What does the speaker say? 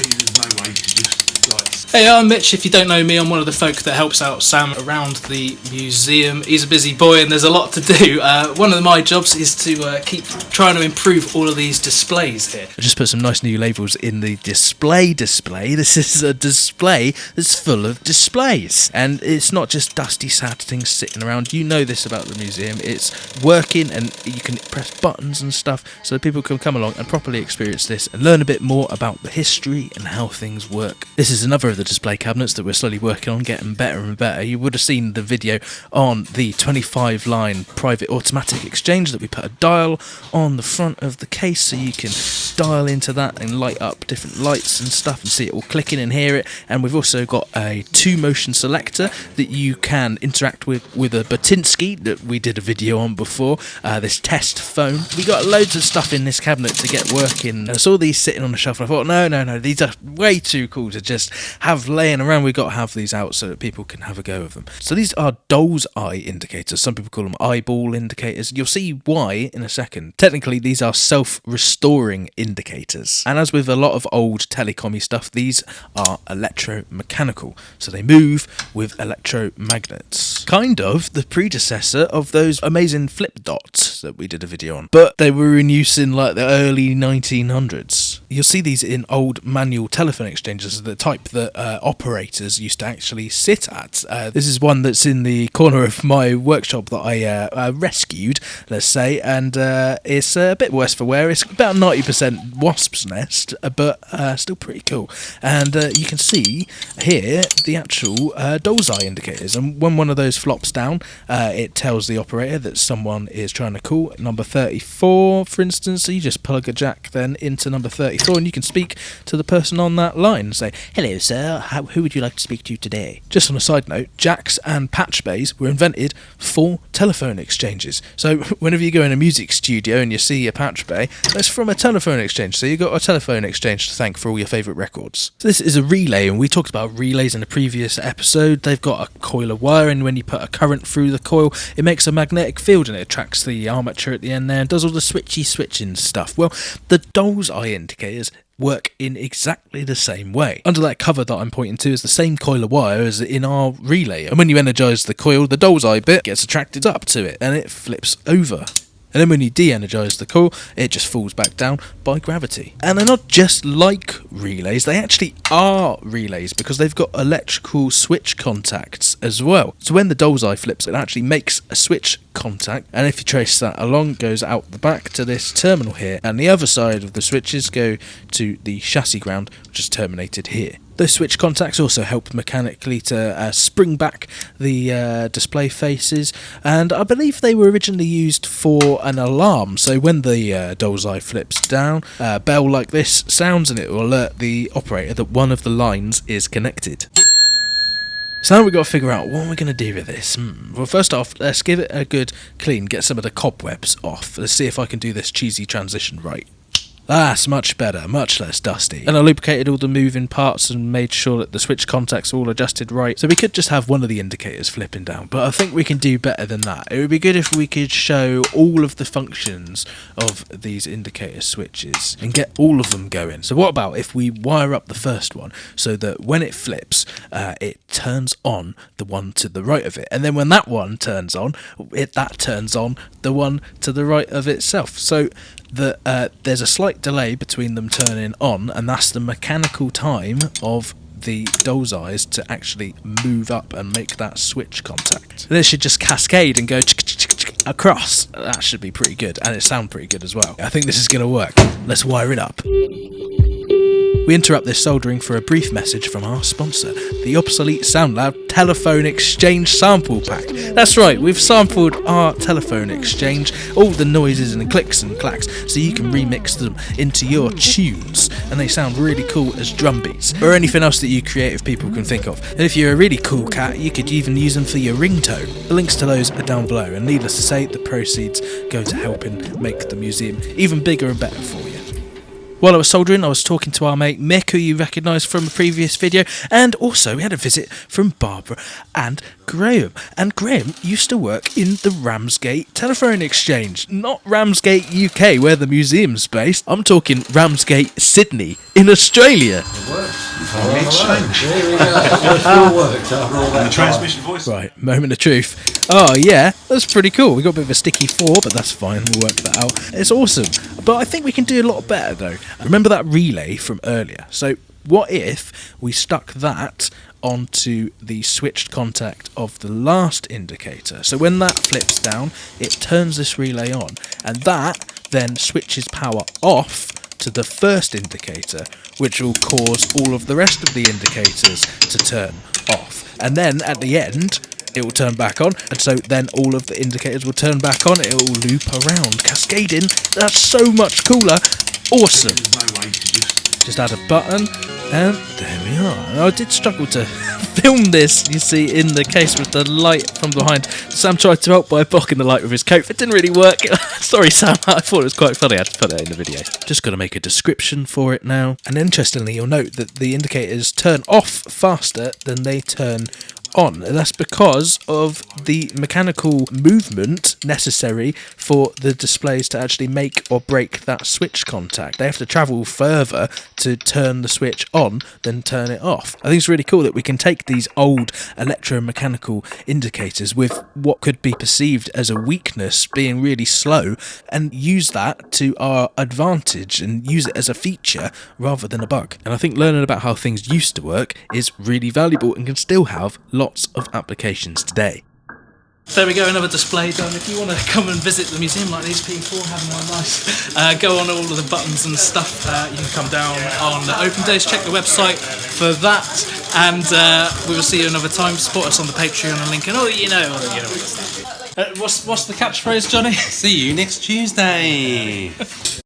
there's no way to just like. Hey, I'm Mitch. If you don't know me, I'm one of the folk that helps out Sam around the museum. He's a busy boy and there's a lot to do. One of my jobs is to keep trying to improve all of these displays here. I just put some nice new labels in the display. This is a display that's full of displays. And it's not just dusty, sad things sitting around. You know this about the museum. It's working and you can press buttons and stuff so that people can come along and properly experience this and learn a bit more about the history and how things work. This is another of the display cabinets that we're slowly working on getting better and better. You would have seen the video on the 25 line private automatic exchange that we put a dial on the front of the case so you can dial into that and light up different lights and stuff and see it all clicking and hear it. And we've also got a 2-motion selector that you can interact with a Kostempski that we did a video on before, this test phone. We got loads of stuff in this cabinet to get working. And I saw these sitting on the shelf and I thought, no, these are way too cool to just have laying around. We've got to have these out so that people can have a go of them. So these are doll's eye indicators. Some people call them eyeball indicators. You'll see why in a second. Technically, these are self-restoring indicators. And as with a lot of old telecom-y stuff, these are electro-mechanical. So they move with electromagnets. Kind of the predecessor of those amazing flip dots that we did a video on. But they were in use in like the early 1900s. You'll see these in old manual telephone exchanges, the type that operators used to actually sit at. This is one that's in the corner of my workshop that I rescued, let's say, and it's a bit worse for wear. It's about 90% wasp's nest, but still pretty cool. And you can see here the actual doll's eye indicators, and when one of those flops down, it tells the operator that someone is trying to call number 34, for instance. So you just plug a jack then into number 34 and you can speak to the person on that line and say, "Hello sir, who would you like to speak to today?" Just on a side note, jacks and patch bays were invented for telephone exchanges. So whenever you go in a music studio and you see a patch bay, that's from a telephone exchange. So you've got a telephone exchange to thank for all your favourite records. So this is a relay, and we talked about relays in a previous episode. They've got a coil of wire, and when you put a current through the coil, it makes a magnetic field and it attracts the armature at the end there and does all the switching stuff. Well, the doll's eye indicators work in exactly the same way. Under that cover that I'm pointing to is the same coil of wire as in our relay, and when you energise the coil, the doll's eye bit gets attracted up to it and it flips over. And then when you de-energise the coil, it just falls back down by gravity. And they're not just like relays, they actually are relays because they've got electrical switch contacts as well. So when the doll's eye flips, it actually makes a switch contact, and if you trace that along, it goes out the back to this terminal here, and the other side of the switches go to the chassis ground, which is terminated here. Those switch contacts also help mechanically to spring back the display faces, and I believe they were originally used for an alarm. So when the doll's eye flips down, a bell like this sounds and it will alert the operator that one of the lines is connected. So now we've got to figure out what we're going to do with this. Well, first off, let's give it a good clean, get some of the cobwebs off. Let's see if I can do this cheesy transition right. That's much better, much less dusty. And I lubricated all the moving parts and made sure that the switch contacts are all adjusted right. So we could just have one of the indicators flipping down, but I think we can do better than that. It would be good if we could show all of the functions of these indicator switches and get all of them going. So what about if we wire up the first one so that when it flips, it turns on the one to the right of it. And then when that one turns on, that turns on the one to the right of itself. So there's a slight delay between them turning on, and that's the mechanical time of the doll's eyes to actually move up and make that switch contact. This should just cascade and go across. That should be pretty good, and it sounds pretty good as well. I think this is going to work. Let's wire it up. We interrupt this soldering for a brief message from our sponsor, the obsolete SoundLab Telephone Exchange Sample Pack. That's right, we've sampled our telephone exchange, all the noises and clicks and clacks, so you can remix them into your tunes, and they sound really cool as drum beats, or anything else that you creative people can think of. And if you're a really cool cat, you could even use them for your ringtone. The links to those are down below, and needless to say, the proceeds go to helping make the museum even bigger and better for you. While I was soldering, I was talking to our mate Mick, who you recognised from a previous video, and also we had a visit from Barbara and Graham. And Graham used to work in the Ramsgate Telephone Exchange, not Ramsgate UK, where the museum's based. I'm talking Ramsgate Sydney in Australia. It works. The exchange. There we go. It still worked after all that. The transmission voice. Right, moment of truth. Oh yeah, that's pretty cool. We got a bit of a sticky 4, but that's fine. We'll work that out. It's awesome. But I think we can do a lot better though. Remember that relay from earlier? So what if we stuck that onto the switched contact of the last indicator? So when that flips down, it turns this relay on, and that then switches power off to the first indicator, which will cause all of the rest of the indicators to turn off. And then at the end, it will turn back on, and so then all of the indicators will turn back on. It will loop around, cascading. That's so much cooler. Awesome. There's no way to Just add a button, and there we are. And I did struggle to film this, you see, in the case with the light from behind. Sam tried to help by blocking the light with his coat. It didn't really work. Sorry, Sam. I thought it was quite funny. I had to put that in the video. Just got to make a description for it now. And interestingly, you'll note that the indicators turn off faster than they turn on, and that's because of the mechanical movement necessary for the displays to actually make or break that switch contact. They have to travel further to turn the switch on than turn it off. I think it's really cool that we can take these old electromechanical indicators with what could be perceived as a weakness, being really slow, and use that to our advantage and use it as a feature rather than a bug. And I think learning about how things used to work is really valuable and can still have lots of applications today. There we go, another display done. If you want to come and visit the museum like these people, having a nice go on all of the buttons and stuff, you can come down on the open days, check the website for that, and we will see you another time. Support us on the Patreon and link, and you know stuff. What's the catchphrase, Johnny? See you next Tuesday.